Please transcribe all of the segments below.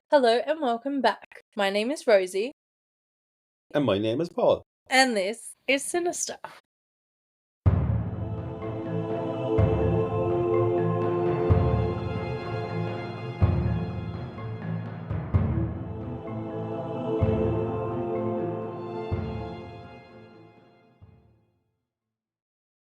Hello and welcome back. My name is Rosie. And my name is Paul. And this is Sinister.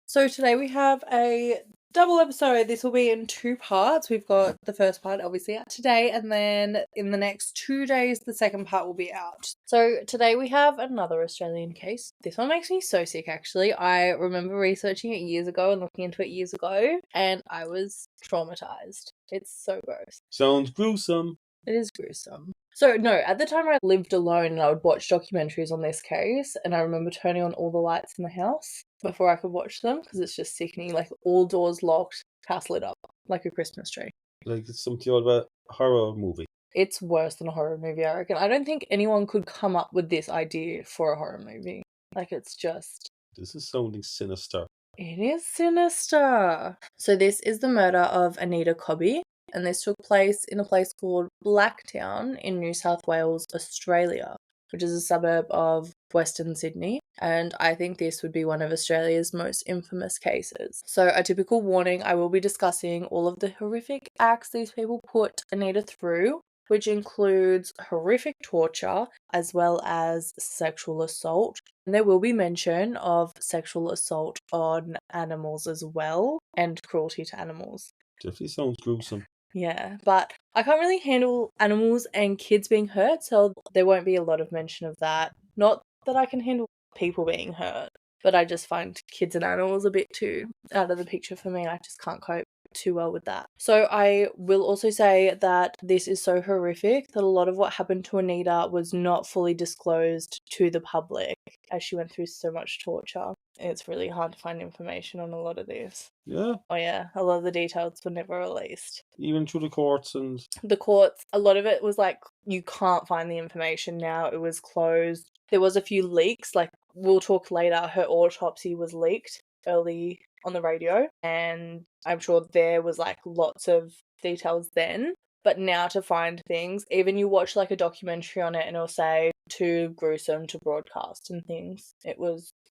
So today we have a double episode. This will be in two parts. We've got the first part obviously out today, and then in the next 2 days the second part will be out. So today we have another Australian case. This one makes me so sick actually. I remember researching it years ago and looking into it years ago, and I was traumatized. It's so gross. Sounds gruesome. It is gruesome. So, no, at the time I lived alone and I would watch documentaries on this case, and I remember turning on all the lights in the house before I could watch them because it's just sickening. Like, all doors locked, house lit up, like a Christmas tree. Like it's something out of a horror movie. It's worse than a horror movie, I reckon. I don't think anyone could come up with this idea for a horror movie. Like, it's just... This is sounding sinister. It is sinister. So this is the murder of Anita Cobby, and this took place in a place called Blacktown in New South Wales, Australia, which is a suburb of Western Sydney, and I think this would be one of Australia's most infamous cases. So a typical warning, I will be discussing all of the horrific acts these people put Anita through, which includes horrific torture as well as sexual assault. And there will be mention of sexual assault on animals as well, and cruelty to animals. Definitely sounds gruesome. Yeah, but I can't really handle animals and kids being hurt, so there won't be a lot of mention of that. Not that I can handle people being hurt, but I just find kids and animals a bit too out of the picture for me. I just can't cope too well with that. So I will also say that this is so horrific that a lot of what happened to Anita was not fully disclosed to the public as she went through so much torture. It's really hard to find information on a lot of this. Yeah. Oh yeah, a lot of the details were never released. Even through the courts and... The courts, a lot of it was like, you can't find the information now, it was closed. There was a few leaks, like we'll talk later, her autopsy was leaked early on the radio, and I'm sure there was like lots of details then. But now to find things, even you watch like a documentary on it and it'll say too gruesome to broadcast and things.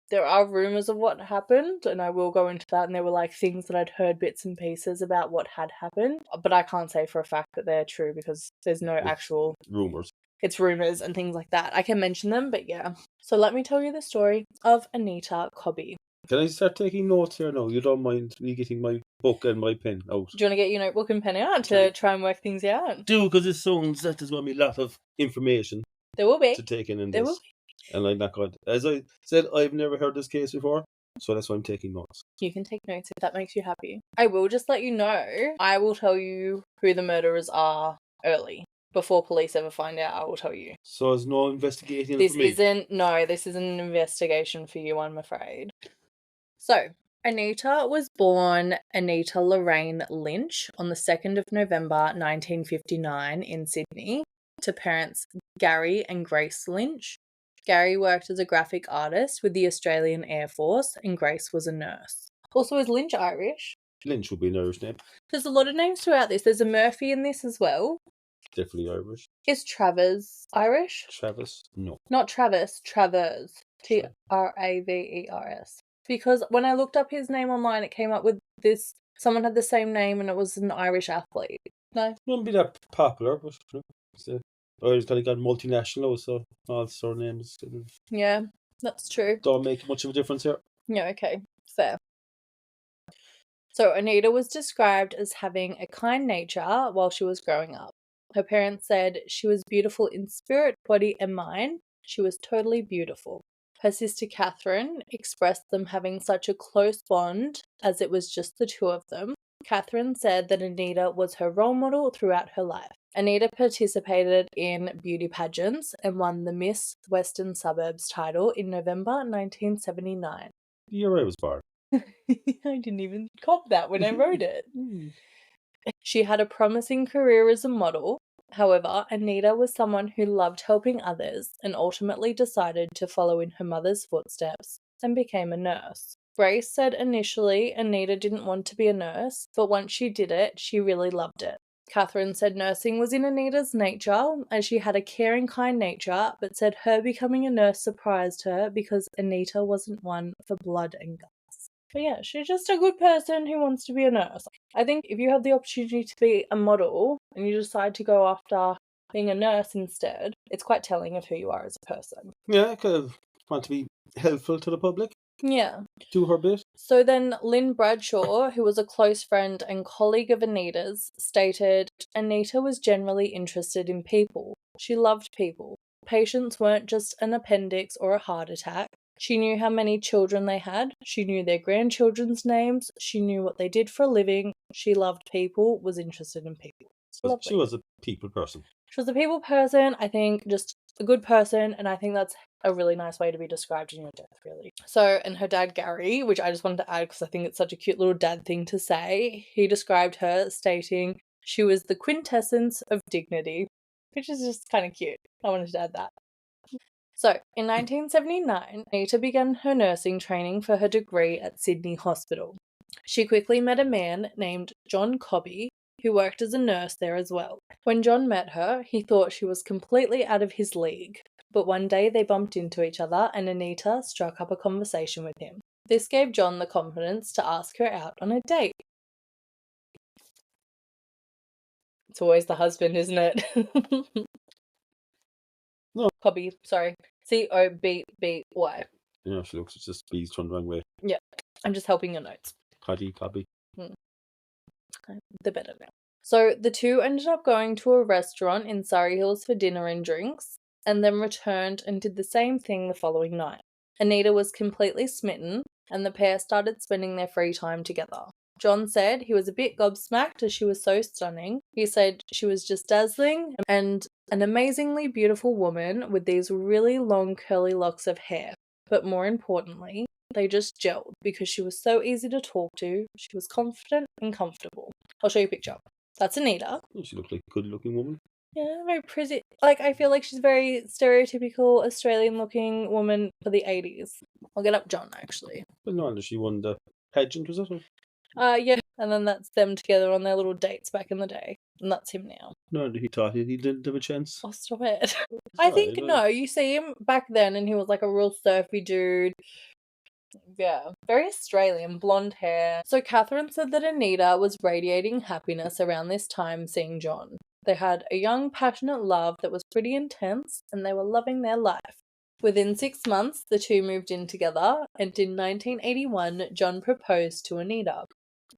There are rumours of what happened, and I will go into that, and there were like things that I'd heard bits and pieces about what had happened, but I can't say for a fact that they're true because there's no actual... rumours. It's rumours and things like that. I can mention them, but yeah. So let me tell you the story of Anita Cobby. Can I start taking notes here now? You don't mind me getting my book and my pen out? Do you want to get your notebook and pen out to try and work things out? Do, because it sounds that there's going to be a lot of information There will be. to take in There this. will be. And I'm not good. As I said, I've never heard this case before, so that's why I'm taking notes. You can take notes if that makes you happy. I will just let you know, I will tell you who the murderers are early. Before police ever find out, I will tell you. So there's no investigating This for me? isn't an investigation for you, I'm afraid. So, Anita was born Anita Lorraine Lynch on the 2nd of November 1959 in Sydney to parents Gary and Grace Lynch. Gary worked as a graphic artist with the Australian Air Force, and Grace was a nurse. Also, is Lynch Irish? Lynch would be an Irish name. There's a lot of names throughout this. There's a Murphy in this as well. Definitely Irish. Is Travers Irish? Travis? No. Not Travis, Travers. Travers. Because when I looked up his name online, it came up with this. Someone had the same name and it was an Irish athlete. No? Wouldn't be that popular, but Irish kind of got multinational, so all surnames Yeah, that's true. don't make much of a difference here. Yeah, okay. Fair. So Anita was described as having a kind nature while she was growing up. Her parents said she was beautiful in spirit, body, and mind. She was totally beautiful. Her sister Catherine expressed them having such a close bond as it was just the two of them. Catherine said that Anita was her role model throughout her life. Anita participated in beauty pageants and won the Miss Western Suburbs title in November 1979. The year I was born. I didn't even cop that when I wrote it. She had a promising career as a model. However, Anita was someone who loved helping others and ultimately decided to follow in her mother's footsteps and became a nurse. Grace said initially Anita didn't want to be a nurse, but once she did it, she really loved it. Catherine said nursing was in Anita's nature, as she had a caring, kind nature, but said her becoming a nurse surprised her because Anita wasn't one for blood and guts. But yeah, she's just a good person who wants to be a nurse. I think if you have the opportunity to be a model and you decide to go after being a nurse instead, it's quite telling of who you are as a person. Yeah, I kind of want to be helpful to the public. Yeah. Do her bit. So then Lynn Bradshaw, who was a close friend and colleague of Anita's, stated Anita was generally interested in people. She loved people. Patients weren't just an appendix or a heart attack. She knew how many children they had. She knew their grandchildren's names. She knew what they did for a living. She loved people, was interested in people. She was a people person. She was a people person, I think, just a good person, and I think that's a really nice way to be described in your death, really. So, and her dad, Gary, which I just wanted to add because I think it's such a cute little dad thing to say, he described her stating she was the quintessence of dignity, which is just kind of cute. I wanted to add that. So, in 1979, Anita began her nursing training for her degree at Sydney Hospital. She quickly met a man named John Cobby, who worked as a nurse there as well. When John met her, he thought she was completely out of his league, but one day they bumped into each other and Anita struck up a conversation with him. This gave John the confidence to ask her out on a date. It's always the husband, isn't it? No. Cobby, sorry. C-O-B-B-Y. Yeah, she looks just bees turned the wrong way. Yeah, I'm just helping your notes. Cobby. They're better now. So the two ended up going to a restaurant in Surrey Hills for dinner and drinks, and then returned and did the same thing the following night. Anita was completely smitten, and the pair started spending their free time together. John said he was a bit gobsmacked as she was so stunning. He said she was just dazzling and an amazingly beautiful woman with these really long curly locks of hair. But more importantly, they just gelled because she was so easy to talk to, she was confident and comfortable. I'll show you a picture. That's Anita. She looked like a good-looking woman. Yeah, very pretty. Like, I feel like she's a very stereotypical Australian-looking woman for the 80s. I'll get up John, actually. Well, no wonder she won the pageant, was it? Yeah, and then that's them together on their little dates back in the day. And that's him now. No wonder he thought he didn't have a chance. Oh, stop it. I think, no, you see him back then and he was like a real surfy dude. Yeah, very Australian, blonde hair. So Catherine said that Anita was radiating happiness around this time seeing John. They had a young, passionate love that was pretty intense, and they were loving their life. Within 6 months, the two moved in together, and in 1981, John proposed to Anita.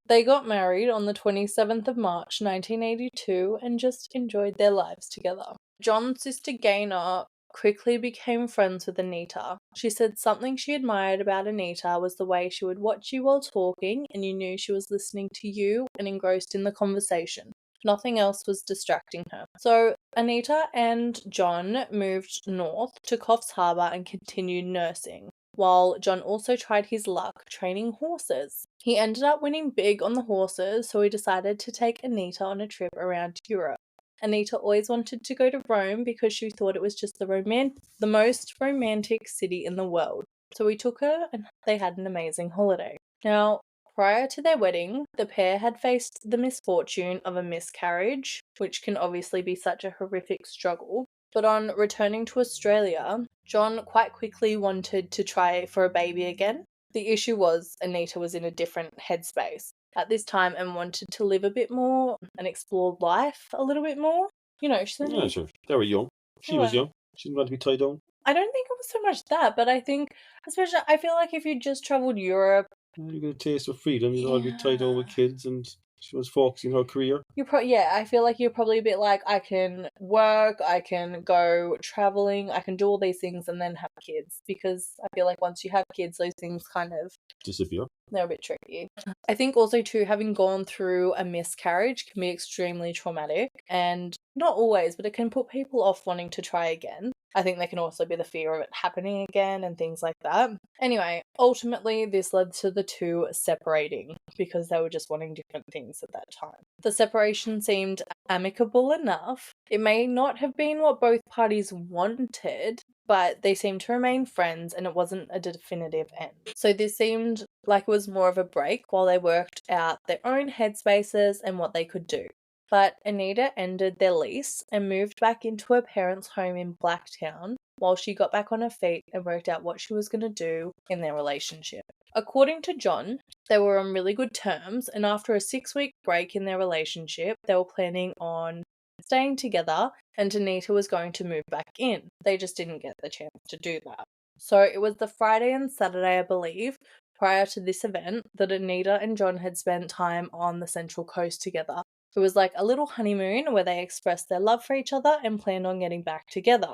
They got married on the 27th of March 1982 and just enjoyed their lives together. John's sister Gaynor quickly became friends with Anita. She said something she admired about Anita was the way she would watch you while talking and you knew she was listening to you and engrossed in the conversation. Nothing else was distracting her. So Anita and John moved north to Coffs Harbour and continued nursing, while John also tried his luck training horses. He ended up winning big on the horses, so he decided to take Anita on a trip around Europe. Anita always wanted to go to Rome because she thought it was just the most romantic city in the world. So he took her and they had an amazing holiday. Now, prior to their wedding, the pair had faced the misfortune of a miscarriage, which can obviously be such a horrific struggle. But on returning to Australia, John quite quickly wanted to try for a baby again. The issue was Anita was in a different headspace at this time and wanted to live a bit more and explore life a little bit more. You know, she's Yeah, sure. They were young. She was young. She didn't want to be tied down. I don't think it was so much that, but I think, especially, I feel like if you just travelled Europe, you get a taste of freedom. You don't want to be tied down with kids, and she was focusing on her career. I feel like you're probably a bit like, I can work, I can go travelling, I can do all these things and then have kids, because I feel like once you have kids, those things kind of disappear. They're a bit tricky. I think also too, having gone through a miscarriage can be extremely traumatic, and not always, but it can put people off wanting to try again. I think there can also be the fear of it happening again and things like that. Anyway, ultimately this led to the two separating because they were just wanting different things at that time. The separation seemed amicable enough. It may not have been what both parties wanted, but they seemed to remain friends and it wasn't a definitive end. So this seemed like it was more of a break while they worked out their own headspaces and what they could do. But Anita ended their lease and moved back into her parents' home in Blacktown while she got back on her feet and worked out what she was going to do in their relationship. According to John, they were on really good terms, and after a 6-week break in their relationship, they were planning on staying together, and Anita was going to move back in. They just didn't get the chance to do that. So it was the Friday and Saturday, I believe, prior to this event, that Anita and John had spent time on the Central Coast together. It was like a little honeymoon where they expressed their love for each other and planned on getting back together.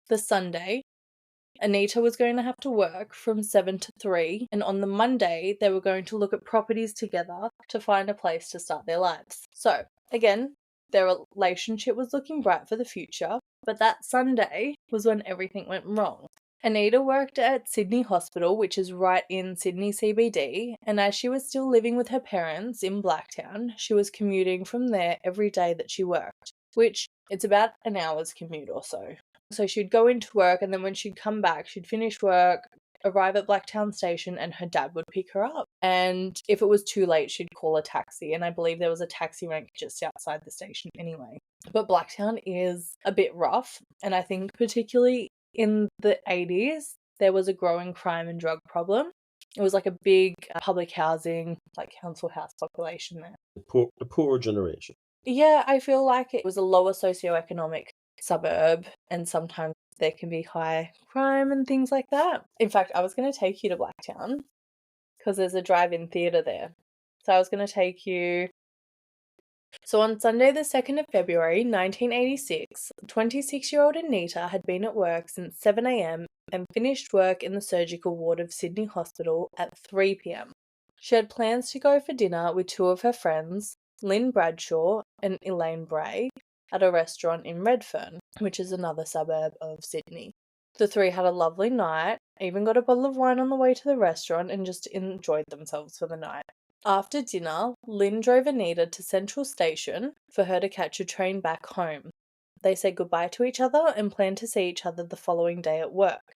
The Sunday, Anita was going to have to work from 7 to 3, and on the Monday, they were going to look at properties together to find a place to start their lives. So, again, their relationship was looking bright for the future, but that Sunday was when everything went wrong. Anita worked at Sydney Hospital, which is right in Sydney CBD, and as she was still living with her parents in Blacktown, she was commuting from there every day that she worked, which it's about an hour's commute or so. So she'd go into work, and then when she'd come back, she'd finish work, arrive at Blacktown station, and her dad would pick her up. And if it was too late, she'd call a taxi, and I believe there was a taxi rank just outside the station anyway. But Blacktown is a bit rough, and I think particularly in the 80s, there was a growing crime and drug problem. It was like a big public housing, like council house population there. The poorer generation. Yeah, I feel like it was a lower socioeconomic suburb, and sometimes there can be high crime and things like that. In fact, I was going to take you to Blacktown because there's a drive-in theatre there. So I was going to take you. So on Sunday, the 2nd of February, 1986, 26-year-old Anita had been at work since 7 a.m. and finished work in the surgical ward of Sydney Hospital at 3 p.m. She had plans to go for dinner with two of her friends, Lynn Bradshaw and Elaine Bray, at a restaurant in Redfern, which is another suburb of Sydney. The three had a lovely night, even got a bottle of wine on the way to the restaurant, and just enjoyed themselves for the night. After dinner, Lynn drove Anita to Central Station for her to catch a train back home. They said goodbye to each other and planned to see each other the following day at work.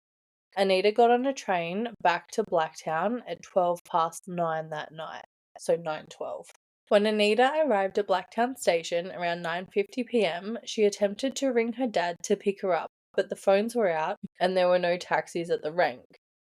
Anita got on a train back to Blacktown at 9:12 that night, so 9:12. When Anita arrived at Blacktown Station around 9:50 p.m, she attempted to ring her dad to pick her up, but the phones were out and there were no taxis at the rank.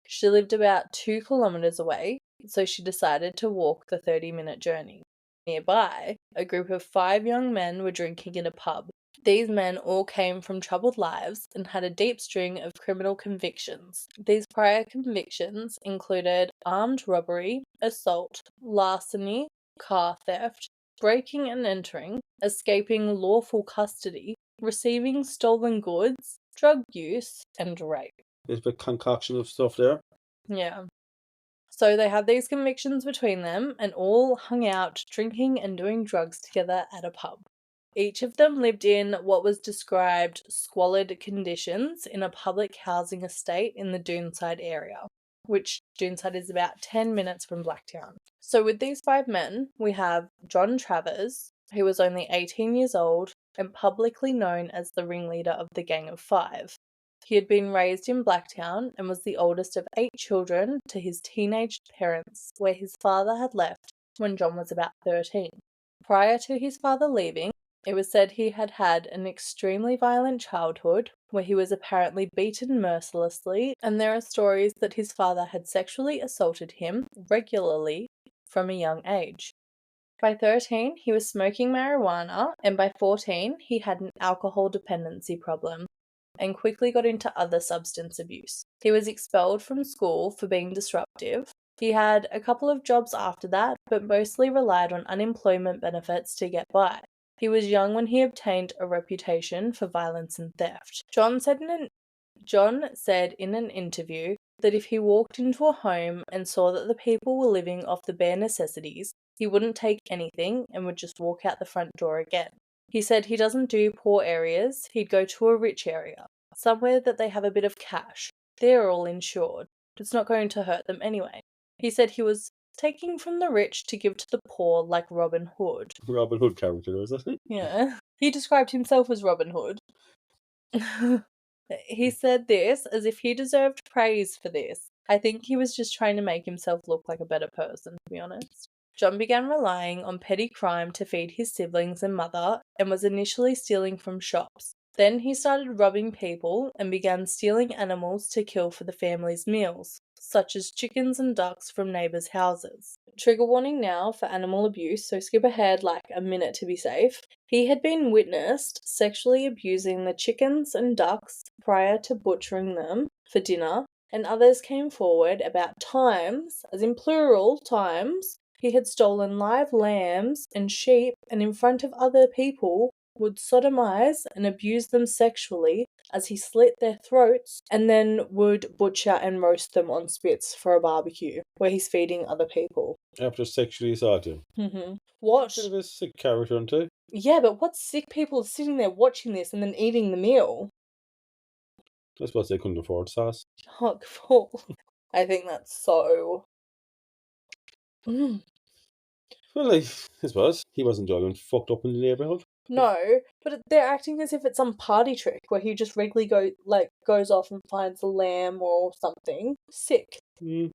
She lived about 2 kilometres away, so she decided to walk the 30-minute journey. Nearby, a group of 5 young men were drinking in a pub. These men all came from troubled lives and had a deep string of criminal convictions. These prior convictions included armed robbery, assault, larceny, car theft, breaking and entering, escaping lawful custody, receiving stolen goods, drug use, and rape. There's a concoction of stuff there. Yeah. So they had these convictions between them and all hung out drinking and doing drugs together at a pub. Each of them lived in what was described squalid conditions in a public housing estate in the Doonside area, which Doonside is about 10 minutes from Blacktown. So with these 5 men, we have John Travers, who was only 18 years old and publicly known as the ringleader of the Gang of 5. He had been raised in Blacktown and was the oldest of 8 children to his teenage parents, where his father had left when John was about 13. Prior to his father leaving, it was said he had had an extremely violent childhood where he was apparently beaten mercilessly, and there are stories that his father had sexually assaulted him regularly from a young age. By 13, he was smoking marijuana, and by 14, he had an alcohol dependency problem and quickly got into other substance abuse. He was expelled from school for being disruptive. He had a couple of jobs after that, but mostly relied on unemployment benefits to get by. He was young when he obtained a reputation for violence and theft. John said in an interview that if he walked into a home and saw that the people were living off the bare necessities, he wouldn't take anything and would just walk out the front door again. He said he doesn't do poor areas, he'd go to a rich area, somewhere that they have a bit of cash. They're all insured. It's not going to hurt them anyway. He said he was taking from the rich to give to the poor like Robin Hood. Robin Hood character, is that it? Yeah. He described himself as Robin Hood. He said this as if he deserved praise for this. I think he was just trying to make himself look like a better person, to be honest. John began relying on petty crime to feed his siblings and mother and was initially stealing from shops. Then he started robbing people and began stealing animals to kill for the family's meals, such as chickens and ducks from neighbours' houses. Trigger warning now for animal abuse, so skip ahead like a minute to be safe. He had been witnessed sexually abusing the chickens and ducks prior to butchering them for dinner, and others came forward about times, as in plural times, he had stolen live lambs and sheep and in front of other people would sodomize and abuse them sexually as he slit their throats and then would butcher and roast them on spits for a barbecue where he's feeding other people. After sexually assaulting. What? Bit of a sick character, aren't they? Yeah, but what sick people are sitting there watching this and then eating the meal? I suppose they couldn't afford sauce. Oh, cool. I think that's so... Well, like, I suppose he wasn't driving fucked up in the neighbourhood. No, but they're acting as if it's some party trick where he just regularly goes off and finds a lamb or something. Sick. You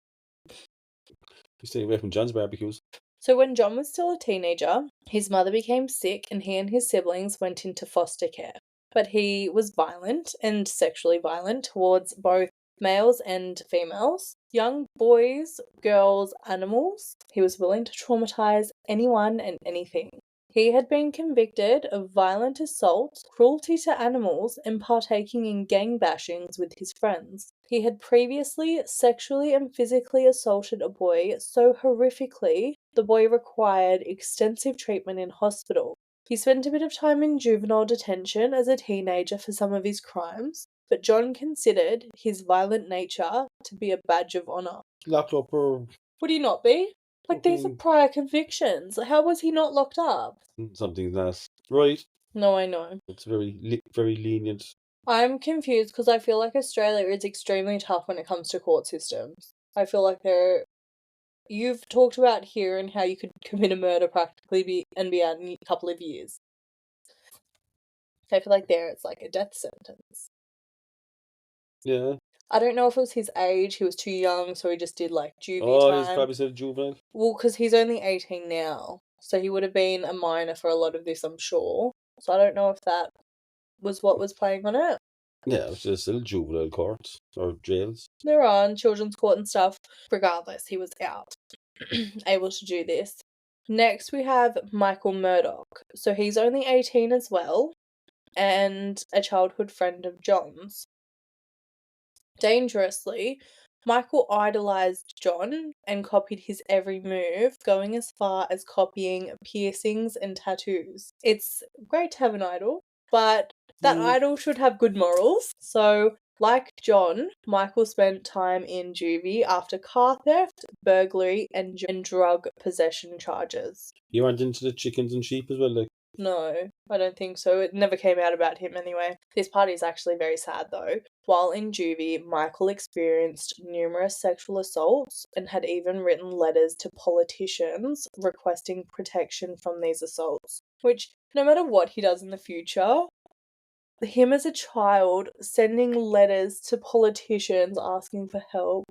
stay away from John's barbecues. So when John was still a teenager, his mother became sick and he and his siblings went into foster care. But he was violent and sexually violent towards both males and females, young boys, girls, animals. He was willing to traumatize anyone and anything. He had been convicted of violent assault, cruelty to animals, and partaking in gang bashings with his friends. He had previously sexually and physically assaulted a boy so horrifically the boy required extensive treatment in hospital. He spent a bit of time in juvenile detention as a teenager for some of his crimes, but John considered his violent nature to be a badge of honour. Locked up or... Would he not be? Like, these are prior convictions. How was he not locked up? Something that's right. No, I know. It's very lenient. I'm confused because I feel like Australia is extremely tough when it comes to court systems. I feel like you've talked about here and how you could commit a murder practically and be out in a couple of years. I feel like there it's like a death sentence. Yeah. I don't know if it was his age, he was too young, so he just did like juvie time. Oh, he's probably said juvenile. Well, because he's only 18 now, so he would have been a minor for a lot of this, I'm sure. So I don't know if that was what was playing on it. Yeah, it's just still juvenile courts or jails. There are in children's court and stuff. Regardless, he was out, able to do this. Next, we have Michael Murdoch. So he's only 18 as well, and a childhood friend of John's. Dangerously, Michael idolised John and copied his every move, going as far as copying piercings and tattoos. It's great to have an idol, but that idol should have good morals. So, like John, Michael spent time in juvie after car theft, burglary, and drug possession charges. You went into the chickens and sheep as well, like? No, I don't think so. It never came out about him anyway. This part is actually very sad though. While in juvie, Michael experienced numerous sexual assaults and had even written letters to politicians requesting protection from these assaults. Which, no matter what he does in the future, him as a child sending letters to politicians asking for help,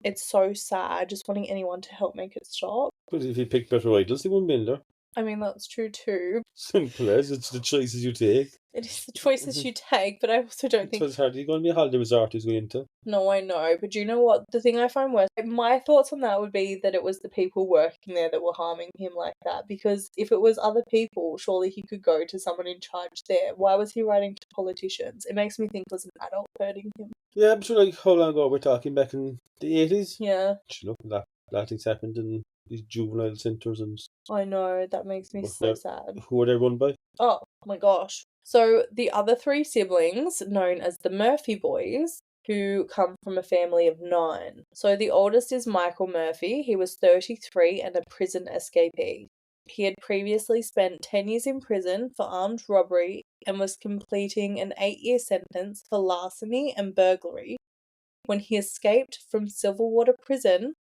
it's so sad, just wanting anyone to help make it stop. But if he picked better idols, he wouldn't be in there. I mean, that's true too. Simple as, it's the choices you take. It is the choices you take, but I also don't think... So it's hardly going to be a holiday resort he's going to. No, I know, but you know what? The thing I find worse, my thoughts on that would be that it was the people working there that were harming him like that, because if it was other people, surely he could go to someone in charge there. Why was he writing to politicians? It makes me think it was an adult hurting him. Yeah, I'm sure, like, how long ago we're talking, back in the 80s? Yeah. You know, a lot of things happened in these juvenile centres and... I know, that makes me so sad. Who are they run by? Oh my gosh. So the other three siblings, known as the Murphy boys, who come from a family of 9. So the oldest is Michael Murphy. He was 33 and a prison escapee. He had previously spent 10 years in prison for armed robbery and was completing an 8-year sentence for larceny and burglary when he escaped from Silverwater Prison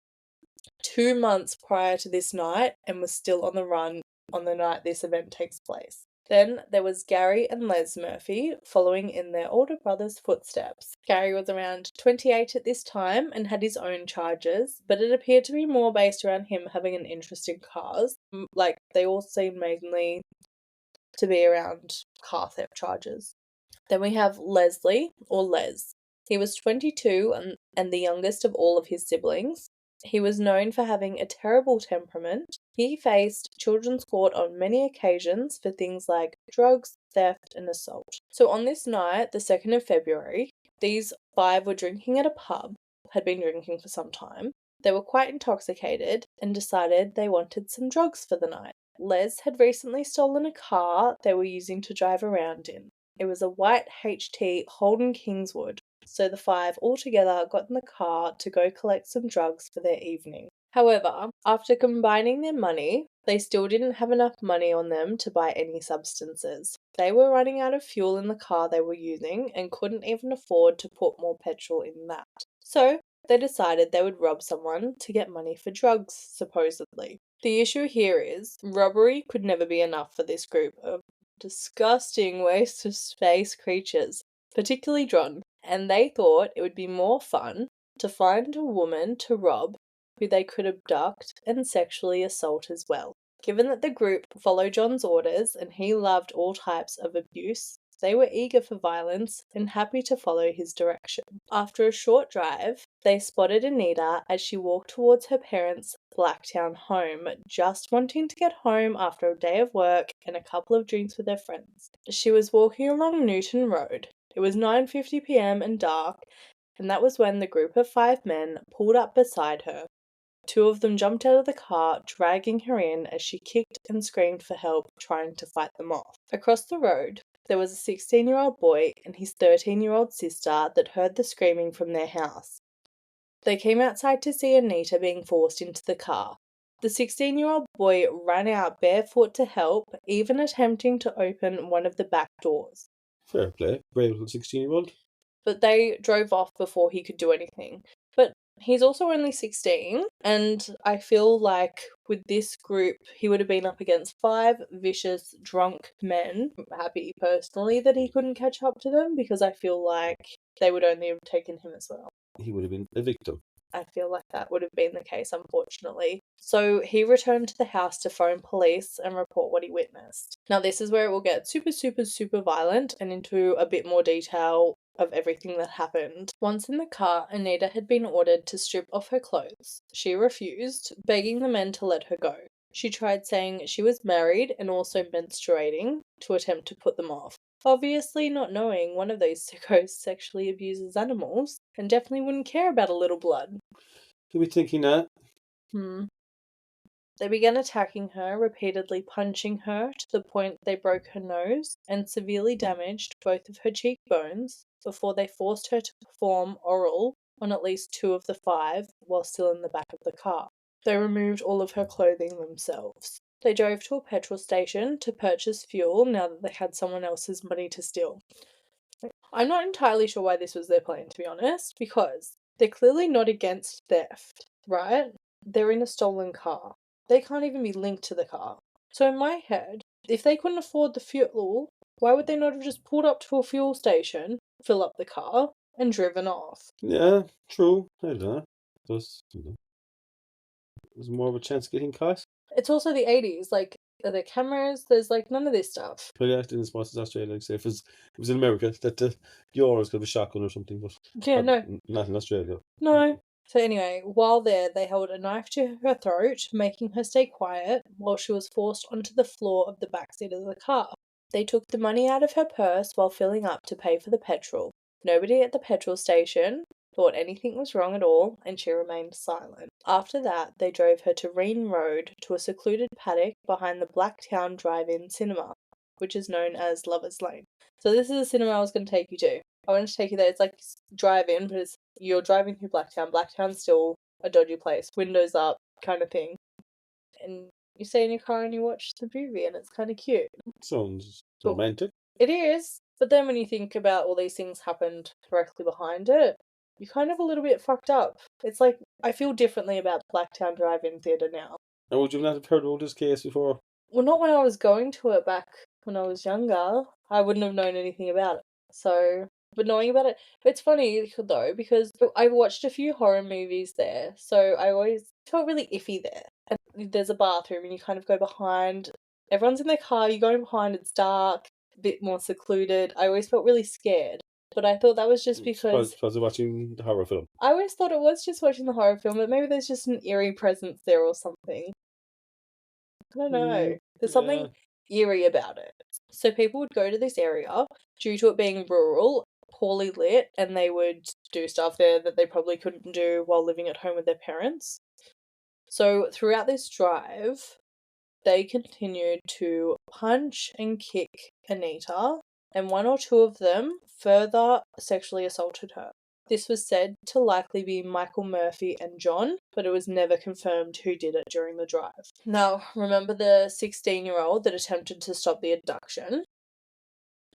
2 months prior to this night and was still on the run on the night this event takes place. Then there was Gary and Les Murphy, following in their older brother's footsteps. Gary was around 28 at this time and had his own charges, but it appeared to be more based around him having an interest in cars. Like, they all seemed mainly to be around car theft charges. Then we have Leslie, or Les. He was 22 and the youngest of all of his siblings. He was known for having a terrible temperament. He faced children's court on many occasions for things like drugs, theft, and assault. So on this night, the 2nd of February, these 5 were drinking at a pub, had been drinking for some time. They were quite intoxicated and decided they wanted some drugs for the night. Les had recently stolen a car they were using to drive around in. It was a white HT Holden Kingswood, so the 5 altogether got in the car to go collect some drugs for their evening. However, after combining their money, they still didn't have enough money on them to buy any substances. They were running out of fuel in the car they were using and couldn't even afford to put more petrol in that. So, they decided they would rob someone to get money for drugs, supposedly. The issue here is, robbery could never be enough for this group of disgusting waste of space creatures, particularly John, and they thought it would be more fun to find a woman to rob who they could abduct and sexually assault as well. Given that the group followed John's orders and he loved all types of abuse, they were eager for violence and happy to follow his direction. After a short drive, they spotted Anita as she walked towards her parents' Blacktown home, just wanting to get home after a day of work and a couple of drinks with her friends. She was walking along Newton Road. It was 9:50 p.m. and dark, and that was when the group of 5 men pulled up beside her. 2 of them jumped out of the car, dragging her in as she kicked and screamed for help, trying to fight them off. Across the road, there was a 16-year-old boy and his 13-year-old sister that heard the screaming from their house. They came outside to see Anita being forced into the car. The 16-year-old boy ran out barefoot to help, even attempting to open one of the back doors. Fair play. Brave little 16-year-old. But they drove off before he could do anything. But he's also only 16, and I feel like with this group, he would have been up against 5 vicious, drunk men. I'm happy personally that he couldn't catch up to them, because I feel like they would only have taken him as well. He would have been a victim. I feel like that would have been the case, unfortunately. So he returned to the house to phone police and report what he witnessed. Now, this is where it will get super, super, super violent and into a bit more detail of everything that happened. Once in the car, Anita had been ordered to strip off her clothes. She refused, begging the men to let her go. She tried saying she was married and also menstruating to attempt to put them off. Obviously not knowing one of those sickos sexually abuses animals and definitely wouldn't care about a little blood. Could be thinking that. They began attacking her, repeatedly punching her to the point they broke her nose and severely damaged both of her cheekbones before they forced her to perform oral on at least 2 of the 5 while still in the back of the car. They removed all of her clothing themselves. They drove to a petrol station to purchase fuel now that they had someone else's money to steal. I'm not entirely sure why this was their plan, to be honest, because they're clearly not against theft, right? They're in a stolen car. They can't even be linked to the car. So in my head, if they couldn't afford the fuel, why would they not have just pulled up to a fuel station, fill up the car, and driven off? Yeah, true. I don't know. There's more of a chance of getting caught. It's also the 80s. Like, are there cameras? There's, like, none of this stuff. But yeah, I didn't suppose it's Australia. Like, say, if it was in America, that the Euros could have a shotgun or something. But Yeah, no. Not in Australia. No. So anyway, while there, they held a knife to her throat, making her stay quiet while she was forced onto the floor of the back seat of the car. They took the money out of her purse while filling up to pay for the petrol. Nobody at the petrol station thought anything was wrong at all, and she remained silent. After that, they drove her to Reen Road to a secluded paddock behind the Blacktown Drive-In Cinema, which is known as Lover's Lane. So this is a cinema I was going to take you to. I wanted to take you there. It's like drive-in, but you're driving through Blacktown. Blacktown's still a dodgy place, windows up kind of thing. And you stay in your car and you watch the movie, and it's kind of cute. Sounds romantic. It is, but then when you think about all these things happened directly behind it, you're kind of a little bit fucked up. It's like, I feel differently about Blacktown Drive-In Theatre now. And would you not have heard of this case before? Well, not when I was going to it back when I was younger, I wouldn't have known anything about it. So, but knowing about it, it's funny though, because I've watched a few horror movies there, so I always felt really iffy there. And there's a bathroom, and you kind of go behind. Everyone's in their car, you go in behind, it's dark, a bit more secluded. I always felt really scared. But I thought that was just because Suppose you're watching the horror film. I always thought it was just watching the horror film, but maybe there's just an eerie presence there or something. I don't know. There's something eerie about it. So people would go to this area due to it being rural, poorly lit, and they would do stuff there that they probably couldn't do while living at home with their parents. So throughout this drive, they continued to punch and kick Anita, and one or two of them further sexually assaulted her. This was said to likely be Michael Murphy and John, but it was never confirmed who did it during the drive. Now, remember the 16-year-old that attempted to stop the abduction?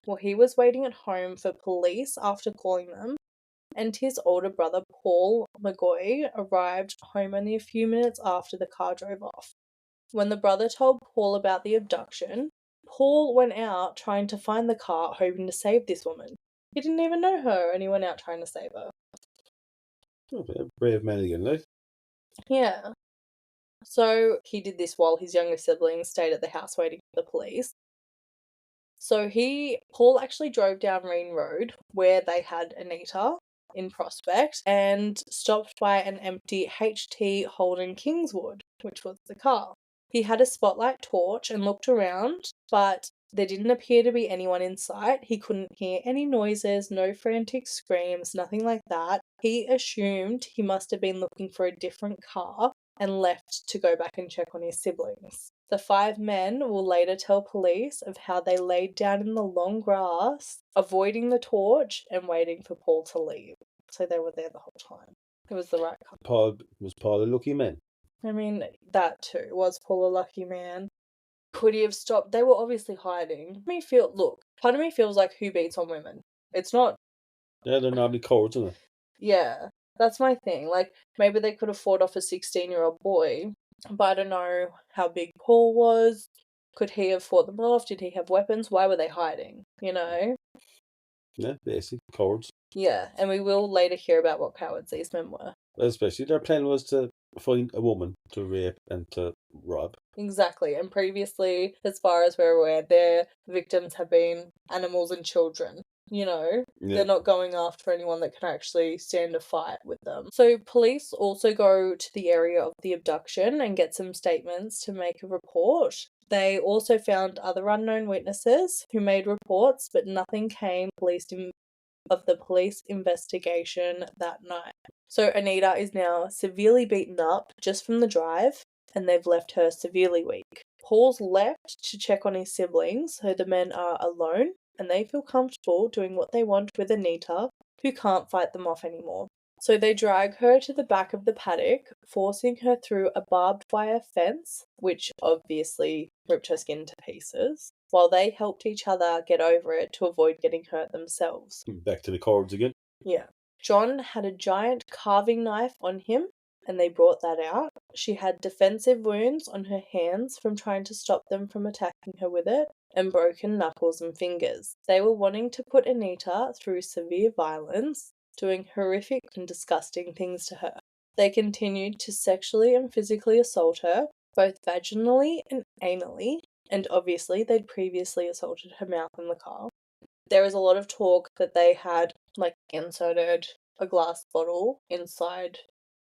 Well, he was waiting at home for police after calling them, and his older brother, Paul McGoy, arrived home only a few minutes after the car drove off. When the brother told Paul about the abduction, Paul went out trying to find the car, hoping to save this woman. He didn't even know her, and he went out trying to save her. Oh, brave man again, like. Yeah. So he did this while his younger siblings stayed at the house waiting for the police. So Paul actually drove down Reen Road, where they had Anita in Prospect, and stopped by an empty HT Holden Kingswood, which was the car. He had a spotlight torch and looked around, but there didn't appear to be anyone in sight. He couldn't hear any noises, no frantic screams, nothing like that. He assumed he must have been looking for a different car and left to go back and check on his siblings. The 5 men will later tell police of how they laid down in the long grass, avoiding the torch and waiting for Paul to leave. So they were there the whole time. It was the right car. Was Paul a lucky man? I mean, that too. Was Paul a lucky man? Could he have stopped? They were obviously hiding. Part of me feels like who beats on women? It's not. Yeah, they're normally cowards, isn't it? Yeah, that's my thing. Like, maybe they could have fought off a 16-year-old boy, but I don't know how big Paul was. Could he have fought them off? Did he have weapons? Why were they hiding? You know? Yeah, basically cowards. Yeah, and we will later hear about what cowards these men were. Especially their plan was to find a woman to rape and to rob. Exactly, and previously, as far as we're aware, their victims have been animals and children. You know, they're not going after anyone that can actually stand a fight with them. So police also go to the area of the abduction and get some statements to make a report. They also found other unknown witnesses who made reports, but nothing came of the police investigation that night. So Anita is now severely beaten up just from the drive, and they've left her severely weak. Paul's left to check on his siblings, so the men are alone, and they feel comfortable doing what they want with Anita, who can't fight them off anymore. So they drag her to the back of the paddock, forcing her through a barbed wire fence, which obviously ripped her skin to pieces, while they helped each other get over it to avoid getting hurt themselves. Back to the cowards again. Yeah. John had a giant carving knife on him, and they brought that out. She had defensive wounds on her hands from trying to stop them from attacking her with it, and broken knuckles and fingers. They were wanting to put Anita through severe violence, doing horrific and disgusting things to her. They continued to sexually and physically assault her, both vaginally and anally, and obviously they'd previously assaulted her mouth in the car. There is a lot of talk that they had, inserted a glass bottle inside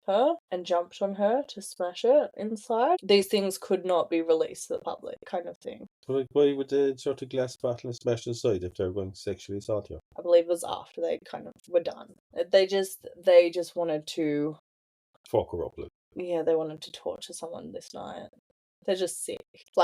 her and jumped on her to smash it inside. These things could not be released to the public, kind of thing. So, why would they insert a glass bottle and smash inside if they're going to sexually assault you? I believe it was after they kind of were done. They just wanted to... Fuck her up, like. Yeah, they wanted to torture someone this night. They're just sick.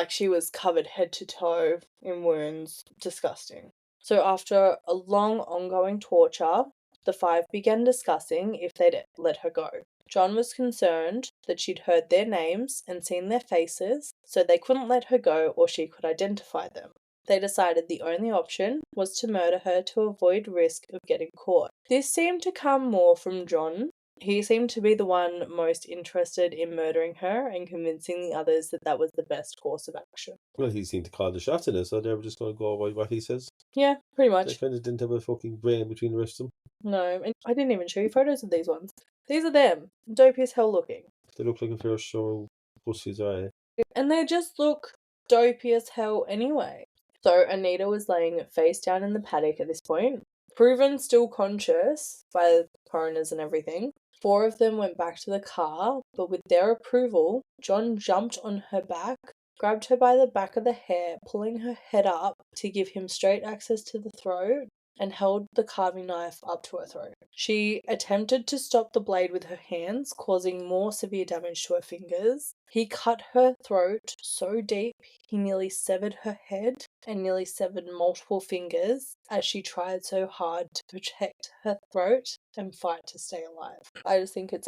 She was covered head to toe in wounds. Disgusting. So after a long ongoing torture, the 5 began discussing if they'd let her go. John was concerned that she'd heard their names and seen their faces, so they couldn't let her go or she could identify them. They decided the only option was to murder her to avoid risk of getting caught. This seemed to come more from John He seemed to be the one most interested in murdering her and convincing the others that that was the best course of action. Well, he seemed to call the shots in it, so they were just going to go by what he says. Yeah, pretty They much. kind of didn't have a fucking brain between the rest of them. No, and I didn't even show you photos of these ones. These are them. Dopey as hell looking. They look like a fair show pussies, right? And they just look dopey as hell anyway. So Anita was laying face down in the paddock at this point, proven still conscious by the coroners and everything. 4 of them went back to the car, but with their approval, John jumped on her back, grabbed her by the back of the hair, pulling her head up to give him straight access to the throat, and held the carving knife up to her throat. She attempted to stop the blade with her hands, causing more severe damage to her fingers. He cut her throat so deep he nearly severed her head and nearly severed multiple fingers as she tried so hard to protect her throat and fight to stay alive. I just think it's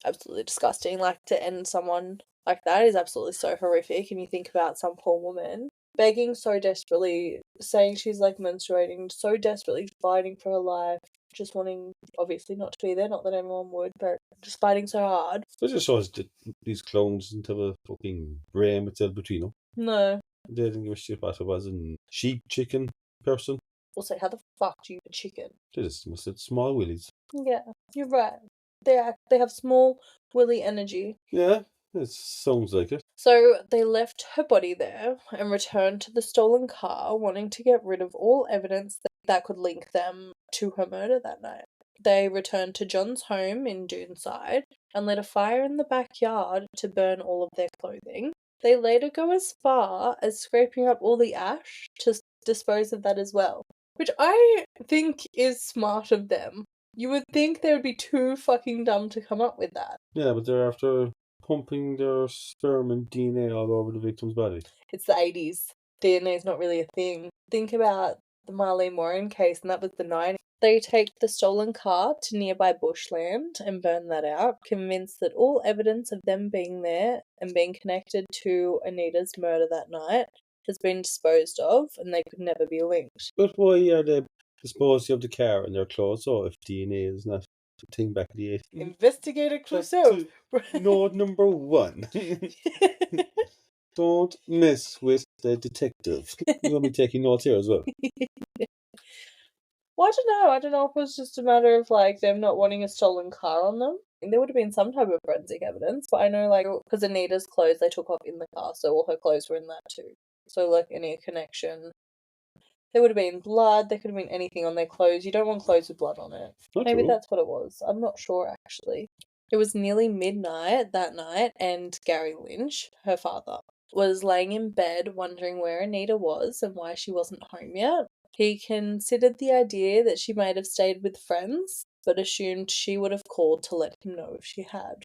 absolutely disgusting. Like, to end someone like that is absolutely so horrific. And you think about some poor woman begging so desperately, saying she's like menstruating, so desperately fighting for her life, just wanting, obviously, not to be there, not that anyone would, but just fighting so hard. So it just shows that these clowns didn't have a fucking brain itself between them. No. They didn't give a shit what it was, and sheep, chicken, person. Also, how the fuck do you eat a chicken? They just must have small willies. Yeah, you're right. They have small, willy energy. Yeah, it sounds like it. So they left her body there and returned to the stolen car, wanting to get rid of all evidence that could link them to her murder that night. They returned to John's home in Doonside and lit a fire in the backyard to burn all of their clothing. They later go as far as scraping up all the ash to dispose of that as well, which I think is smart of them. You would think they would be too fucking dumb to come up with that. Yeah, but they're after pumping their sperm and DNA all over the victim's body. It's the 80s. DNA is not really a thing. Think about the Marlene Warren case, and that was the 90s. They take the stolen car to nearby bushland and burn that out, convinced that all evidence of them being there and being connected to Anita's murder that night has been disposed of, and they could never be linked. But why are they disposing of the car and their clothes? So if DNA is not a thing back in the 80s. Investigator Clouseau. Note number 1. Don't mess with the detective. You're going to be taking notes here as well. Well, I don't know. I don't know if it was just a matter of like them not wanting a stolen car on them. There would have been some type of forensic evidence, but I know, like, because Anita's clothes they took off in the car, so all her clothes were in that too. So, like, any connection. There would have been blood, there could have been anything on their clothes. You don't want clothes with blood on it. Not Maybe true. that's what it was. I'm not sure, actually. It was nearly midnight that night, and Gary Lynch, her father, was laying in bed wondering where Anita was and why she wasn't home yet. He considered the idea that she might have stayed with friends, but assumed she would have called to let him know if she had.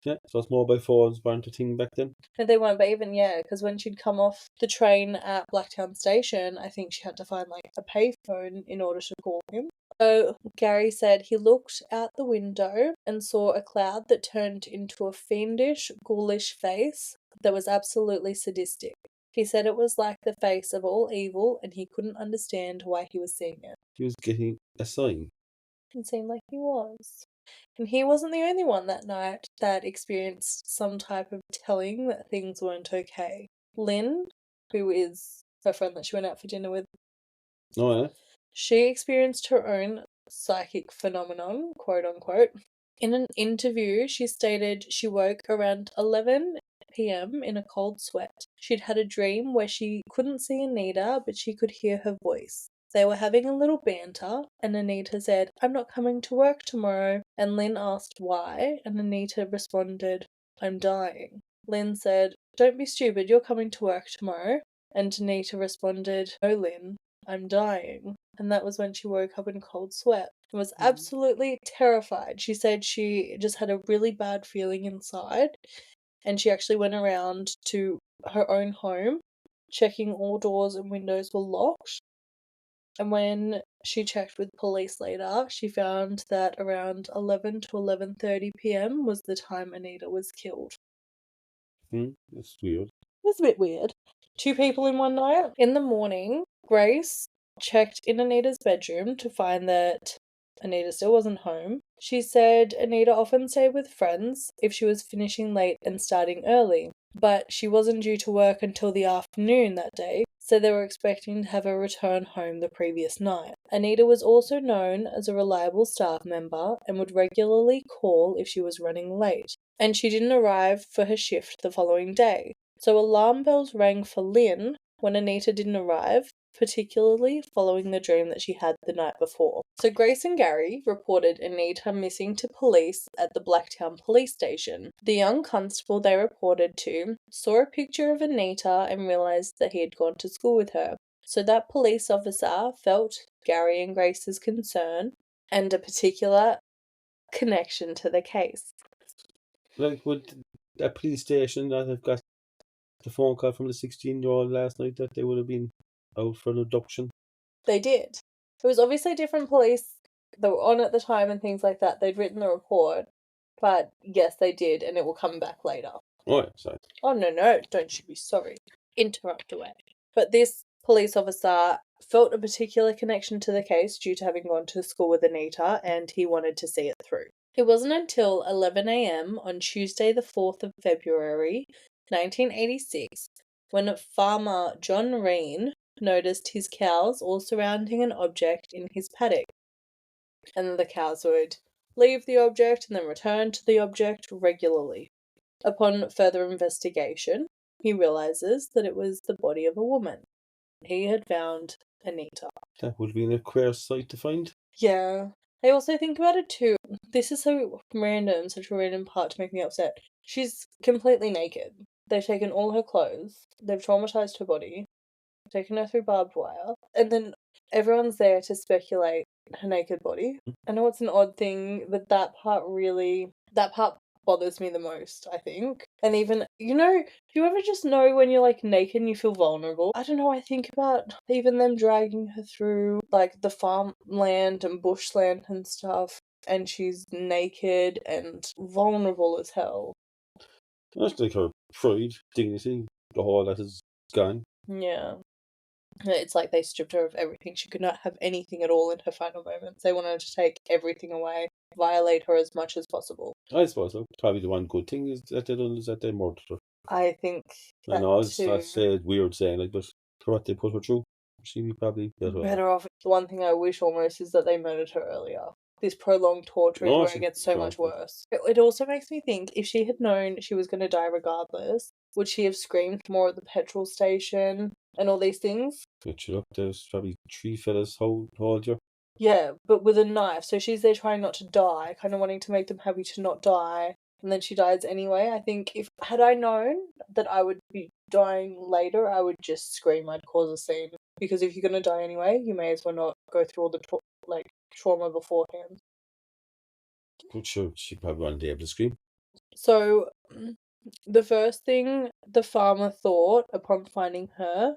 Yeah, so it's mobile phones weren't a thing back then. No, they weren't, but even, yeah, because when she'd come off the train at Blacktown Station, I think she had to find, like, a payphone in order to call him. So Gary said he looked out the window and saw a cloud that turned into a fiendish, ghoulish face that was absolutely sadistic. He said it was like the face of all evil, and he couldn't understand why he was seeing it. He was getting a sign. It seemed like he was. And he wasn't the only one that night that experienced some type of telling that things weren't okay. Lynn, who is her friend that she went out for dinner with, Oh, yeah? she experienced her own psychic phenomenon, quote unquote. In an interview, she stated she woke around 11 p.m. in a cold sweat. She'd had a dream where she couldn't see Anita, but she could hear her voice. They were having a little banter, and Anita said, "I'm not coming to work tomorrow." And Lynn asked why, and Anita responded, "I'm dying." Lynn said, "Don't be stupid, you're coming to work tomorrow." And Anita responded, "No, Lynn, I'm dying." And that was when she woke up in cold sweat and was absolutely terrified. She said she just had a really bad feeling inside, and she actually went around to her own home, checking all doors and windows were locked. And when she checked with police later, she found that around 11 to 11:30 p.m. was the time Anita was killed. That's weird. It's a bit weird. 2 people in one night. In the morning, Grace checked in Anita's bedroom to find that Anita still wasn't home. She said Anita often stayed with friends if she was finishing late and starting early, but she wasn't due to work until the afternoon that day, so they were expecting to have her return home the previous night. Anita was also known as a reliable staff member and would regularly call if she was running late, and she didn't arrive for her shift the following day. So alarm bells rang for Lynn when Anita didn't arrive, particularly following the dream that she had the night before. So Grace and Gary reported Anita missing to police at the Blacktown police station. The young constable they reported to saw a picture of Anita and realised that he had gone to school with her. So that police officer felt Gary and Grace's concern and a particular connection to the case. Like, would a police station that have got the phone call from the 16-year-old last night that they would have been out for an abduction? They did. It was obviously different police that were on at the time and things like that. They'd written the report, but yes, they did, and it will come back later. Oh, yeah, sorry. Oh, no, don't you be sorry. Interrupt away. But this police officer felt a particular connection to the case due to having gone to school with Anita, and he wanted to see it through. It wasn't until 11 a.m. on Tuesday the 4th of February, 1986, when farmer John Reen noticed his cows all surrounding an object in his paddock. And the cows would leave the object and then return to the object regularly. Upon further investigation, he realizes that it was the body of a woman. He had found Anita. That would have been a queer sight to find. Yeah. I also think about it too. This is so random, such a random part to make me upset. She's completely naked. They've taken all her clothes. They've traumatized her body. Taken her through barbed wire. And then everyone's there to speculate her naked body. I know it's an odd thing, but that part bothers me the most, I think. And even, do you ever just know when you're like naked and you feel vulnerable? I don't know, I think about even them dragging her through like the farmland and bushland and stuff, and she's naked and vulnerable as hell. That's like her pride, dignity, the whole that is gone. Yeah. It's like they stripped her of everything. She could not have anything at all in her final moments. They wanted to take everything away, violate her as much as possible. I suppose so. Probably the one good thing is that they done is that they murdered her. I think I know too. it's weird saying like, but for what they put her through, she'd be probably better off. The one thing I wish almost is that they murdered her earlier. This prolonged torture is where it gets so much worse. It also makes me think, if she had known she was going to die regardless, would she have screamed more at the petrol station and all these things? Get you up, there's probably 3 fellas hold you. Yeah, but with a knife. So she's there trying not to die, kind of wanting to make them happy to not die. And then she dies anyway. I think had I known that I would be dying later, I would just scream. I'd cause a scene. Because if you're going to die anyway, you may as well not go through all the trauma beforehand. I'm sure she probably wouldn't be able to scream. So, the first thing the farmer thought upon finding her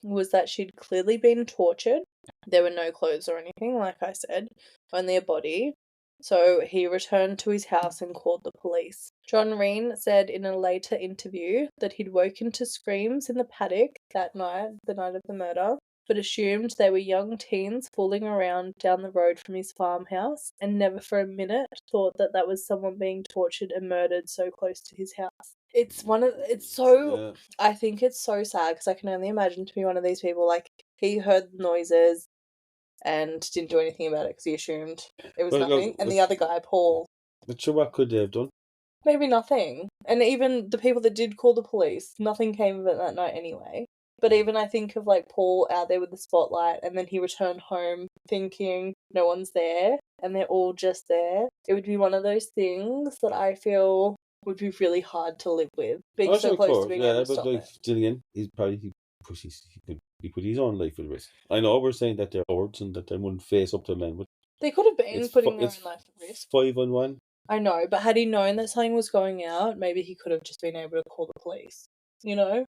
was that she'd clearly been tortured. There were no clothes or anything, like I said, only a body. So he returned to his house and called the police. John Reen said in a later interview that he'd woken to screams in the paddock that night, the night of the murder, but assumed they were young teens fooling around down the road from his farmhouse, and never for a minute thought that that was someone being tortured and murdered so close to his house. I think it's so sad, because I can only imagine to be one of these people, like, he heard noises and didn't do anything about it because he assumed it was nothing. And the other guy, Paul. Not sure what could they have done. Maybe nothing. And even the people that did call the police, nothing came of it that night anyway. But even I think of like Paul out there with the spotlight, and then he returned home thinking no one's there, and they're all just there. It would be one of those things that I feel would be really hard to live with. Being so close to being able to stop it. Then again, he could put his own life at risk. I know we're saying that they're cowards and that they wouldn't face up to men, but they could have been putting their own life at risk. 5-on-1. I know, but had he known that something was going out, maybe he could have just been able to call the police. You know?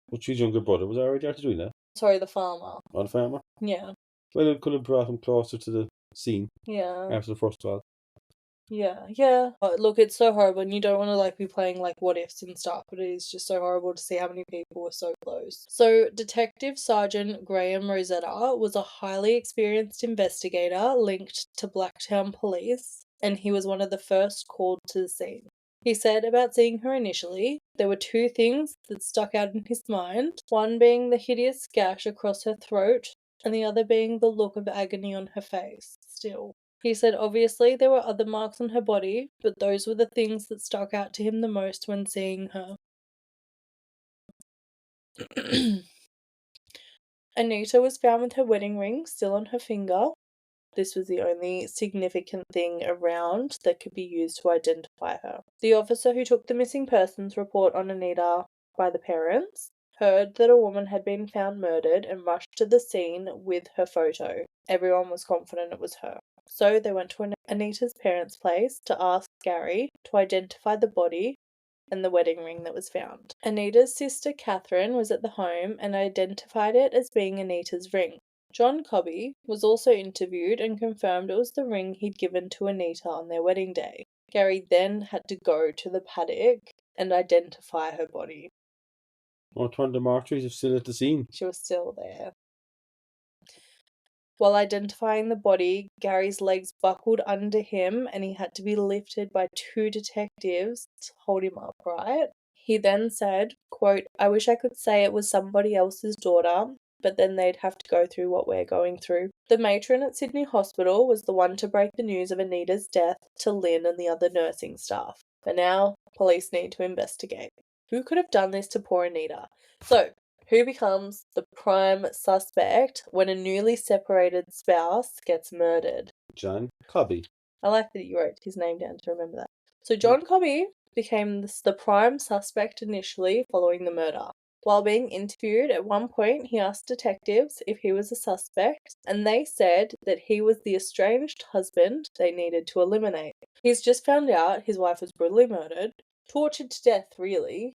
But his younger brother was already after doing that. Sorry, the farmer. Oh, the farmer? Yeah. Well, it could have brought him closer to the scene. Yeah. After the first one. Yeah. Look, it's so horrible, and you don't want to be playing what ifs and stuff, but it is just so horrible to see how many people were so close. So, Detective Sergeant Graham Rosetta was a highly experienced investigator linked to Blacktown police, and he was one of the first called to the scene. He said about seeing her initially, there were two things that stuck out in his mind, one being the hideous gash across her throat, and the other being the look of agony on her face, still. He said obviously there were other marks on her body, but those were the things that stuck out to him the most when seeing her. Anita was found with her wedding ring still on her finger. This was the only significant thing around that could be used to identify her. The officer who took the missing persons report on Anita by the parents heard that a woman had been found murdered and rushed to the scene with her photo. Everyone was confident it was her. So they went to Anita's parents' place to ask Gary to identify the body and the wedding ring that was found. Anita's sister Catherine was at the home and identified it as being Anita's ring. John Cobby was also interviewed and confirmed it was the ring he'd given to Anita on their wedding day. Gary then had to go to the paddock and identify her body. What one of the mortuaries are still at the scene? She was still there. While identifying the body, Gary's legs buckled under him and he had to be lifted by two detectives to hold him upright. He then said, quote, "I wish I could say it was somebody else's daughter, but then they'd have to go through what we're going through." The matron at Sydney Hospital was the one to break the news of Anita's death to Lynn and the other nursing staff. But now, police need to investigate. Who could have done this to poor Anita? So, who becomes the prime suspect when a newly separated spouse gets murdered? John Cobby. I like that you wrote his name down to remember that. So John Cobby became the prime suspect initially following the murder. While being interviewed, at one point he asked detectives if he was a suspect, and they said that he was the estranged husband they needed to eliminate. He's just found out his wife was brutally murdered, tortured to death really,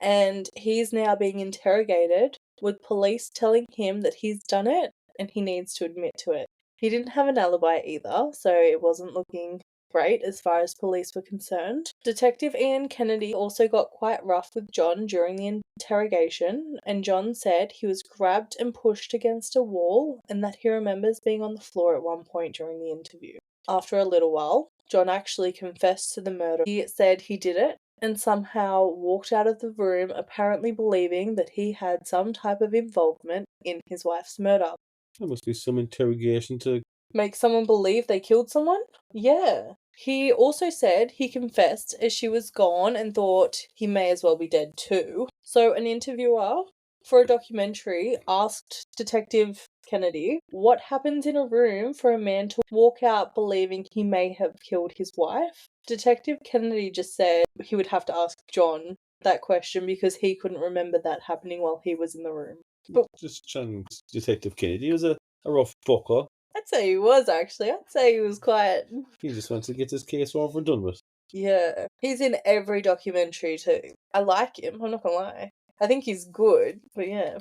and he's now being interrogated with police telling him that he's done it and he needs to admit to it. He didn't have an alibi either, so it wasn't looking great as far as police were concerned. Detective Ian Kennedy also got quite rough with John during the interrogation, and John said he was grabbed and pushed against a wall and that he remembers being on the floor at one point during the interview. After a little while, John actually confessed to the murder. He said he did it and somehow walked out of the room apparently believing that he had some type of involvement in his wife's murder. There must be some interrogation to make someone believe they killed someone? Yeah. He also said he confessed as she was gone and thought he may as well be dead too. So an interviewer for a documentary asked Detective Kennedy what happens in a room for a man to walk out believing he may have killed his wife. Detective Kennedy just said he would have to ask John that question because he couldn't remember that happening while he was in the room. But just John Detective Kennedy was a rough fucker. I'd say he was, actually. I'd say he was quite... He just wants to get this case over and done with. Yeah. He's in every documentary too. I like him, I'm not gonna lie. I think he's good, but yeah.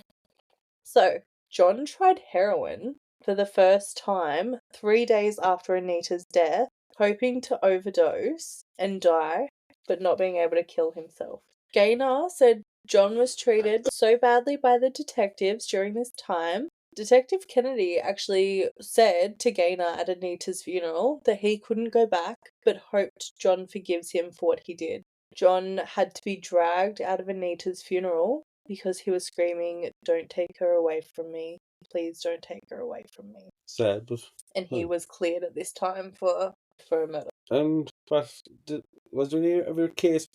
So, John tried heroin for the first time 3 days after Anita's death, hoping to overdose and die, but not being able to kill himself. Gaynor said John was treated so badly by the detectives during this time. Detective Kennedy actually said to Gaynor at Anita's funeral that he couldn't go back, but hoped John forgives him for what he did. John had to be dragged out of Anita's funeral because he was screaming, "Don't take her away from me. Please don't take her away from me." Sad, but... And he was cleared at this time for a murder. And was there ever a case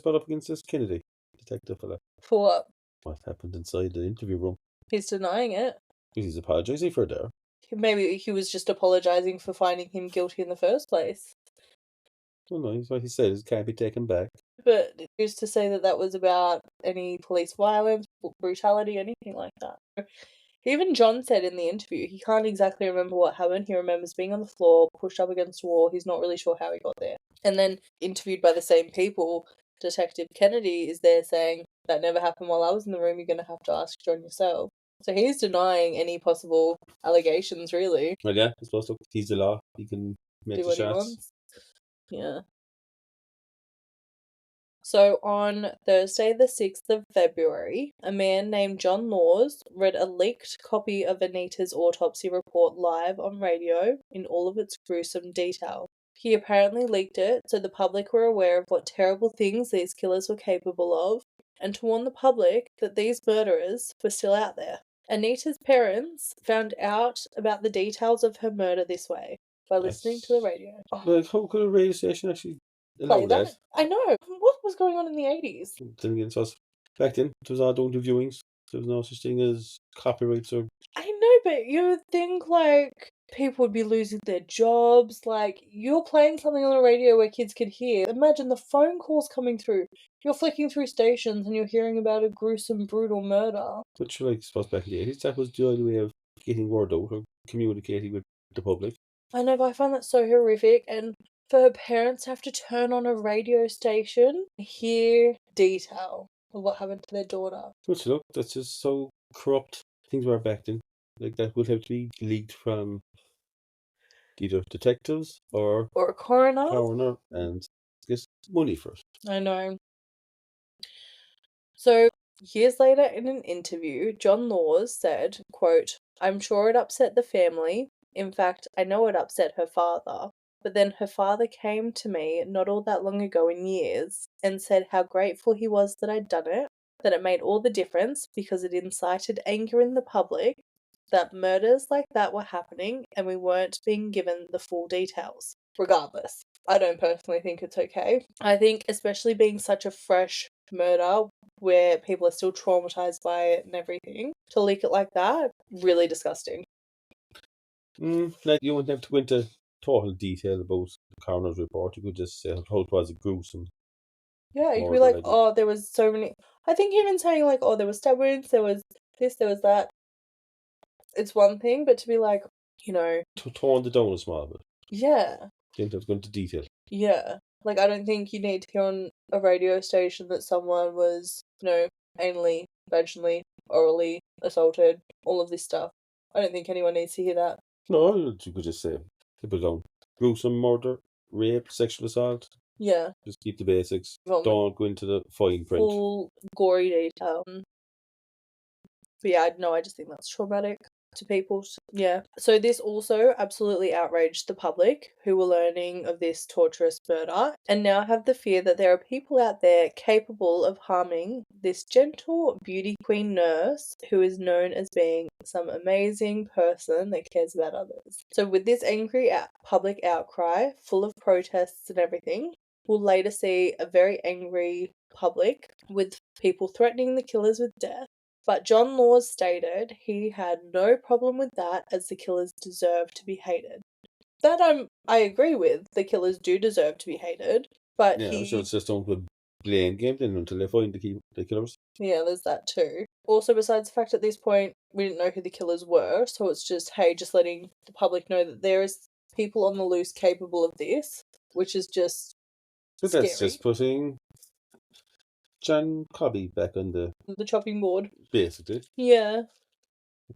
brought up against this Kennedy detective fella? For what? What happened inside the interview room? He's denying it. He's apologising for there. Maybe he was just apologising for finding him guilty in the first place. Well, no, what he said is can't be taken back. But who's to say that that was about any police violence, brutality, anything like that? Even John said in the interview he can't exactly remember what happened. He remembers being on the floor, pushed up against a wall. He's not really sure how he got there. And then, interviewed by the same people, Detective Kennedy is there saying, "That never happened while I was in the room. You're going to have to ask John yourself." So he's denying any possible allegations, really. Well, yeah, I suppose he's the law. He can Make do the what he shots. wants. Yeah. So on Thursday, the 6th of February, a man named John Laws read a leaked copy of Anita's autopsy report live on radio in all of its gruesome detail. He apparently leaked it so the public were aware of what terrible things these killers were capable of, and to warn the public that these murderers were still out there. Anita's parents found out about the details of her murder this way, by listening to the radio. Like, how could a radio station actually Play allow that? that? I know. What was going on in the 80s? Then again, so back then, it was all done to viewings. There was no such thing as copyrights or. I know, but you would think, like, people would be losing their jobs. Like, you're playing something on the radio where kids could hear. Imagine the phone calls coming through. You're flicking through stations and you're hearing about a gruesome, brutal murder. Which, like, I suppose back in the 80s, that was the only way of getting word out or communicating with the public. I know, but I find that so horrific. And for her parents to have to turn on a radio station, hear detail of what happened to their daughter. Which, look, that's just so corrupt things were back then. Like, that would have to be leaked from either detectives or Or a coroner. coroner and get money for it. I know. So, years later in an interview, John Laws said, quote, "I'm sure it upset the family. In fact, I know it upset her father. But then her father came to me not all that long ago in years and said how grateful he was that I'd done it, that it made all the difference because it incited anger in the public, that murders like that were happening and we weren't being given the full details. Regardless, I don't personally think it's okay. I think, especially being such a fresh murder where people are still traumatized by it and everything, to leak it like that, really disgusting. Like, you wouldn't have to go into total detail about the coroner's report. You could just say how it was a gruesome. Yeah, you could be murder, like, like, oh, there was so many. I think even saying, like, oh, there was stab wounds, there was this, there was that. It's one thing, but to be like, you know, torn it down a small bit. yeah, Didn't have to go into detail. yeah. Like, I don't think you need to hear on a radio station that someone was, anally, vaginally, orally assaulted, all of this stuff. I don't think anyone needs to hear that. No, you could just say people down. Gruesome murder, rape, sexual assault. Yeah. Just keep the basics. Well, Don't go into the fine print. Full gory detail. But yeah, no, I just think that's traumatic to people. Yeah. So this also absolutely outraged the public who were learning of this torturous murder and now have the fear that there are people out there capable of harming this gentle beauty queen nurse who is known as being some amazing person that cares about others. So with this angry public outcry, full of protests and everything, we'll later see a very angry public with people threatening the killers with death. But John Laws stated he had no problem with that as the killers deserve to be hated. That I agree with. The killers do deserve to be hated. But yeah, so it's just don't put blame game then until they find the killers. Yeah, there's that too. Also, besides the fact at this point we didn't know who the killers were, so it's just, hey, just letting the public know that there is people on the loose capable of this, which is just But scary. that's just putting Anita Cobby back on the chopping board. Basically. Yeah.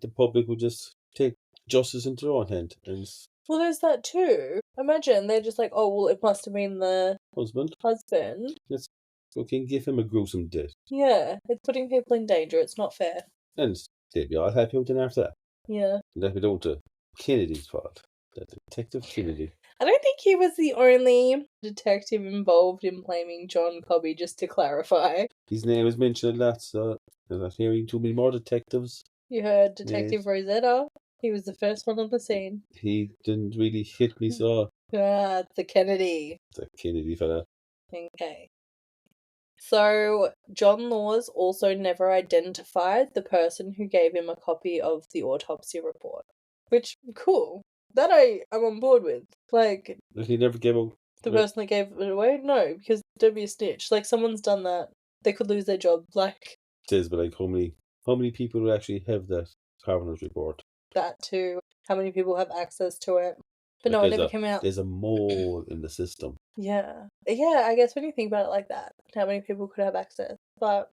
The public would just take justice into their own hand and. Well, there's that too. Imagine they're just like, oh, well, it must have been the husband. Let's fucking give him a gruesome death. Yeah, it's putting people in danger. It's not fair. And they'd be all happy with it after that. Yeah. And that'd be down to Kennedy's fault. That Detective Kennedy. I don't think he was the only detective involved in blaming John Cobby, just to clarify. His name was mentioned a lot, so I'm not hearing too many more detectives. You heard Detective Rosetta. He was the first one on the scene. He didn't really hit me, so. It's the Kennedy. It's a Kennedy fella. Okay. So, John Laws also never identified the person who gave him a copy of the autopsy report. Which, cool. That I'm on board with. Like, he never gave out. The person that gave it away? No, because don't be a snitch. Like, someone's done that. They could lose their job. Like, it is, but like, how many people would actually have that coroner's report? That too. How many people have access to it? But no, it never came out. There's a mole in the system. Yeah. Yeah, I guess when you think about it like that, how many people could have access? But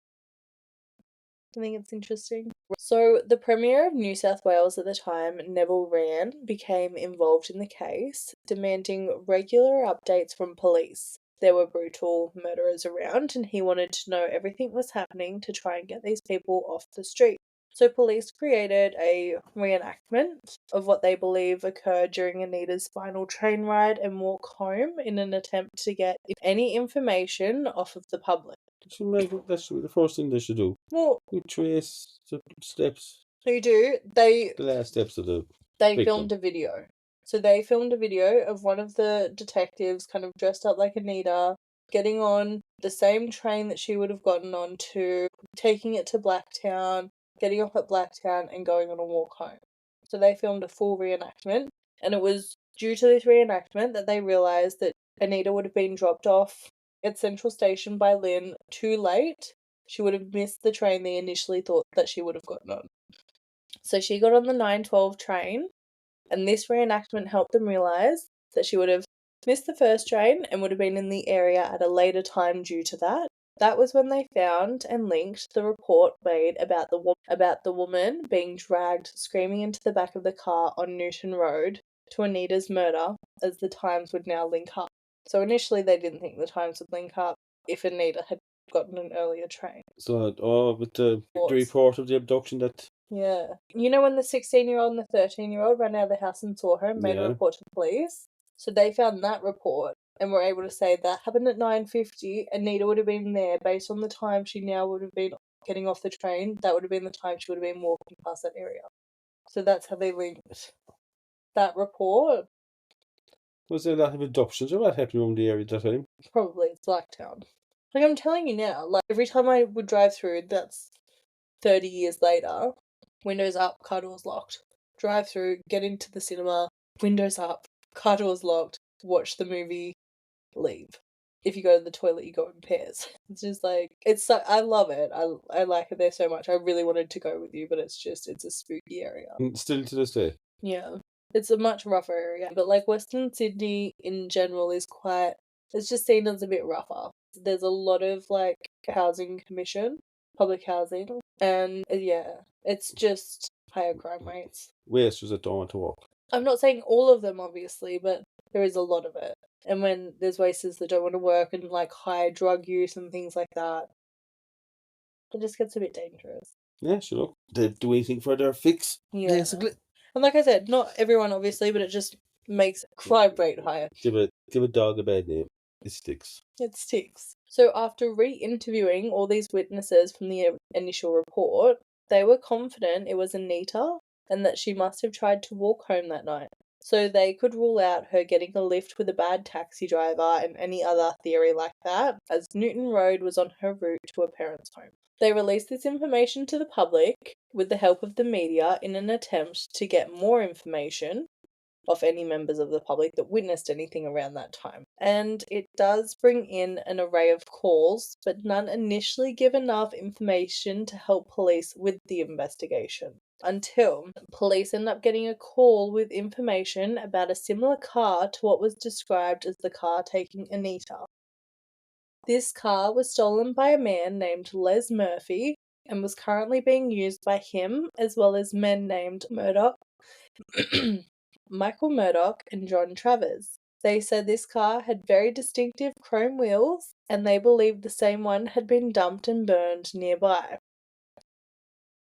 I think it's interesting. So, the Premier of New South Wales at the time, Neville Wran, became involved in the case, demanding regular updates from police. There were brutal murderers around, and he wanted to know everything was happening to try and get these people off the street. So, police created a reenactment of what they believe occurred during Anita's final train ride and walk home in an attempt to get any information off of the public. That should be the first thing they should do. Well, You trace the steps, they do. the last steps of the They victim. filmed a video. So they filmed a video of one of the detectives kind of dressed up like Anita, getting on the same train that she would have gotten on to, taking it to Blacktown, getting off at Blacktown and going on a walk home. So they filmed a full reenactment, and it was due to this reenactment that they realised that Anita would have been dropped off at Central Station by Lynn too late. She would have missed the train they initially thought that she would have gotten on. So she got on the 9:12 train, and this reenactment helped them realise that she would have missed the first train and would have been in the area at a later time due to that. That was when they found and linked the report made about the woman being dragged screaming into the back of the car on Newton Road to Anita's murder, as the times would now link up. So initially they didn't think the times would link up if Anita had gotten an earlier train. So, with the report of the abduction that... Yeah. You know when the 16-year-old and the 13-year-old ran out of the house and saw her and made a report to the police? So they found that report and were able to say that happened at 9:50. Anita would have been there based on the time she now would have been getting off the train. That would have been the time she would have been walking past that area. So that's how they linked that report. Was there a lot of abductions or what happened around the area at that time? Probably it's Blacktown. Like I'm telling you now, like every time I would drive through, that's 30 years later, windows up, car doors locked. Drive through, get into the cinema, windows up, car doors locked, watch the movie, leave. If you go to the toilet, you go in pairs. It's just like, I love it. I like it there so much. I really wanted to go with you, but it's a spooky area. Still to this day? Yeah. It's a much rougher area. But like Western Sydney in general is quite, it's just seen as a bit rougher. There's a lot of like housing commission, public housing, and yeah, it's just higher crime rates. Wasters that don't want to work. I'm not saying all of them, obviously, but there is a lot of it. And when there's wasters that don't want to work and like high drug use and things like that, it just gets a bit dangerous. Yeah, sure. They do anything for their fix. Yeah. Basically. And like I said, not everyone obviously, but it just makes crime rate higher. Give a dog a bad name. It sticks. It sticks. So after re-interviewing all these witnesses from the initial report, they were confident it was Anita and that she must have tried to walk home that night. So they could rule out her getting a lift with a bad taxi driver and any other theory like that, as Newton Road was on her route to her parents' home. They released this information to the public with the help of the media in an attempt to get more information of any members of the public that witnessed anything around that time. And it does bring in an array of calls, but none initially give enough information to help police with the investigation. Until police end up getting a call with information about a similar car to what was described as the car taking Anita. This car was stolen by a man named Les Murphy and was currently being used by him as well as men named Murdoch, Michael Murdoch and John Travers. They said this car had very distinctive chrome wheels and they believed the same one had been dumped and burned nearby.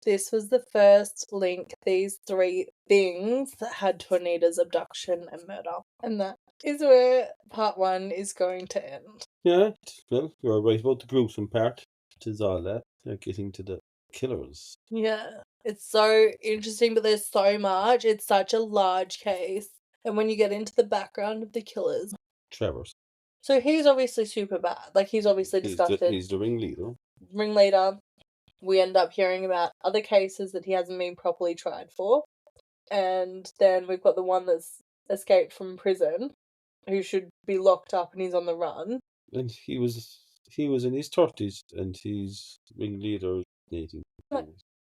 This was the first link these three things had to Anita's abduction and murder. And that is where part 1 is going to end. Yeah, well, you're right about the gruesome part. It is all that. They're getting to the killers. Yeah, it's so interesting, but there's so much. It's such a large case. And when you get into the background of the killers. Travers. So he's obviously super bad. Like, he's obviously disgusted. He's the ringleader. Ringleader. We end up hearing about other cases that he hasn't been properly tried for. And then we've got the one that's escaped from prison, who should be locked up and he's on the run. And he was in his 30s and he's ringleader 18.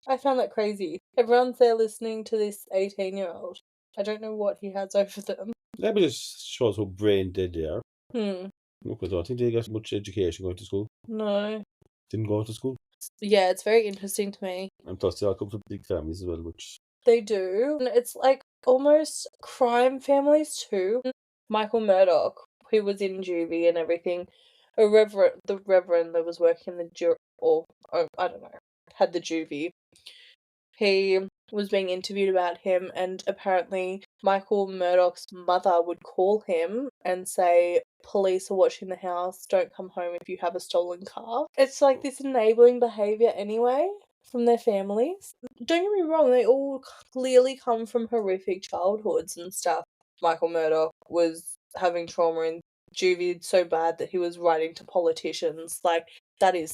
I found that crazy. Everyone's there listening to this 18-year-old. I don't know what he has over them. That just shows how brain dead they are. Look, I don't think they got much education going to school. No. Didn't go to school. yeah, it's very interesting to me. And plus, they all come from big families as well, which They do. And it's like almost crime families too. Michael Murdoch, who was in juvie and everything, the reverend that was working in the I don't know, had the juvie. He was being interviewed about him, and apparently Michael Murdoch's mother would call him and say, "Police are watching the house, don't come home if you have a stolen car." It's like this enabling behaviour anyway from their families. Don't get me wrong, they all clearly come from horrific childhoods and stuff. Michael Murdoch was having trauma in juvie so bad that he was writing to politicians. Like, that is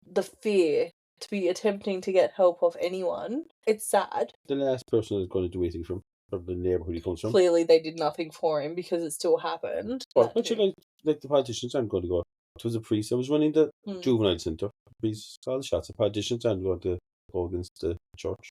the fear to be attempting to get help of anyone. It's sad. the last person is going to do anything from the neighbourhood he comes from. Clearly, they did nothing for him because it still happened. But That too. like the politicians aren't going to go. It was a priest that was running the Hmm. juvenile centre. The priest saw the shots. The politicians aren't going to go against the church.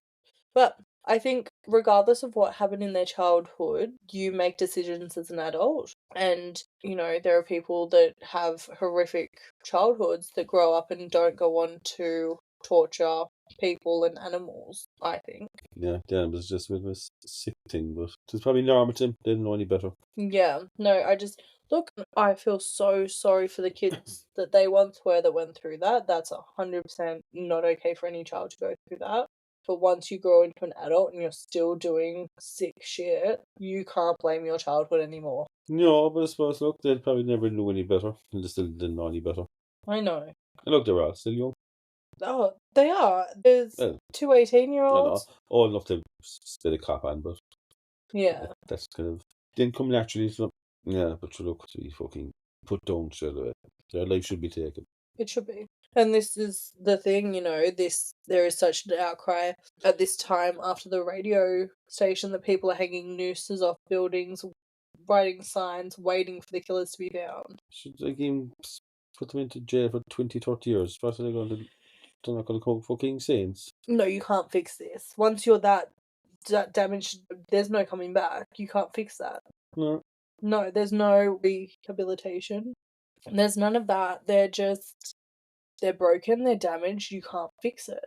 But I think regardless of what happened in their childhood, you make decisions as an adult. And, you know, there are people that have horrific childhoods that grow up and don't go on to torture people and animals, I think. Yeah, the animals just with a sick thing, but it was probably normal to them. They didn't know any better. Yeah, no, I feel so sorry for the kids that they once were that went through that. That's 100% not okay for any child to go through that. But once you grow into an adult and you're still doing sick shit, you can't blame your childhood anymore. No, but I suppose, look, they probably never knew any better. And they still didn't know any better. I know. And look, they're all still young. Oh, they are. There's Well, two 18-year-olds. old enough to spit a cop on, but Yeah. that's kind of didn't come naturally. So, yeah, but look, to be fucking put down straight away. Their life should be taken. It should be. And this is the thing, you know, there is such an outcry at this time after the radio station that people are hanging nooses off buildings, writing signs, waiting for the killers to be found. Should they even put them into jail for 20, 30 years? What are they going to? They're not going to call fucking saints. No, you can't fix this. Once you're that damaged, there's no coming back. You can't fix that. No. No, there's no rehabilitation. There's none of that. They're broken, they're damaged, you can't fix it.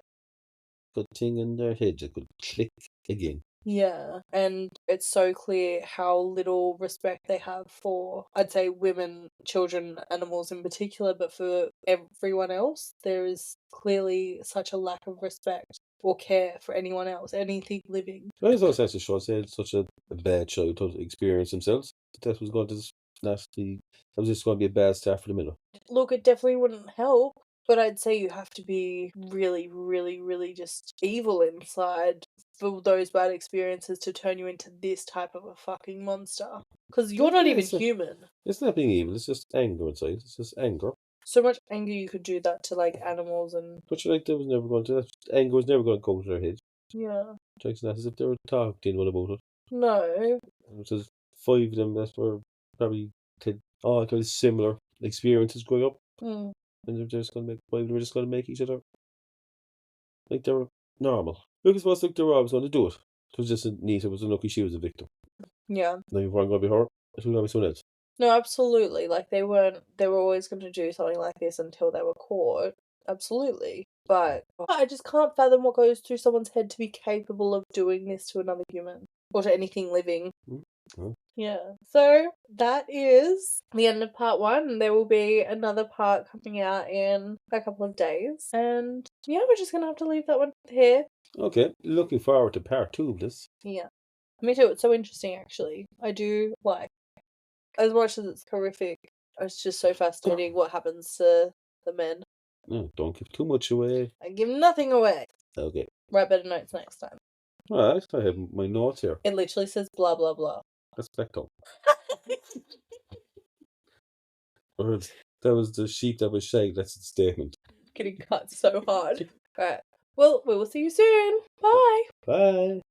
Good thing in their heads, it could click again. Yeah, and it's so clear how little respect they have for, I'd say, women, children, animals in particular, but for everyone else, there is clearly such a lack of respect or care for anyone else, anything living. Well, it's also such a short, they had such a bad childhood experience themselves. That was going to that was just going to be a bad start for the middle. Look, it definitely wouldn't help, but I'd say you have to be really, really, really just evil inside for those bad experiences to turn you into this type of a fucking monster. Because you're not even human. It's not being evil, it's just anger inside. It's just anger. So much anger you could do that to, like, animals and... But that was never going to... Anger was never going to go to their head. Yeah. It's not as if they were talking to anyone about it. No. It was just 5 of them that were probably kind of similar experiences growing up. Mm. And they're just going to make each other like they were normal. Look, I suppose they were always going to do it. It was just Anita was unlucky she was a victim. Yeah. Now you weren't going to be her, it was going to be someone else. No, absolutely. Like, they were always going to do something like this until they were caught. Absolutely. But I just can't fathom what goes through someone's head to be capable of doing this to another human. Or to anything living. Mm-hmm. Yeah. So, that is the end of part 1. There will be another part coming out in a couple of days. And, yeah, we're just going to have to leave that one here. Okay, looking forward to part 2 of this. Yeah. Me too. It's so interesting, actually. I do like, as much as it's horrific, it's just so fascinating what happens to the men. No, don't give too much away. I give nothing away. Okay. Write better notes next time. Alright, I have my notes here. It literally says blah blah blah. That's Blacktown. Or that was the sheep that was shagged, that's its statement. Getting cut so hard. Alright. Well, we will see you soon. Bye. Bye.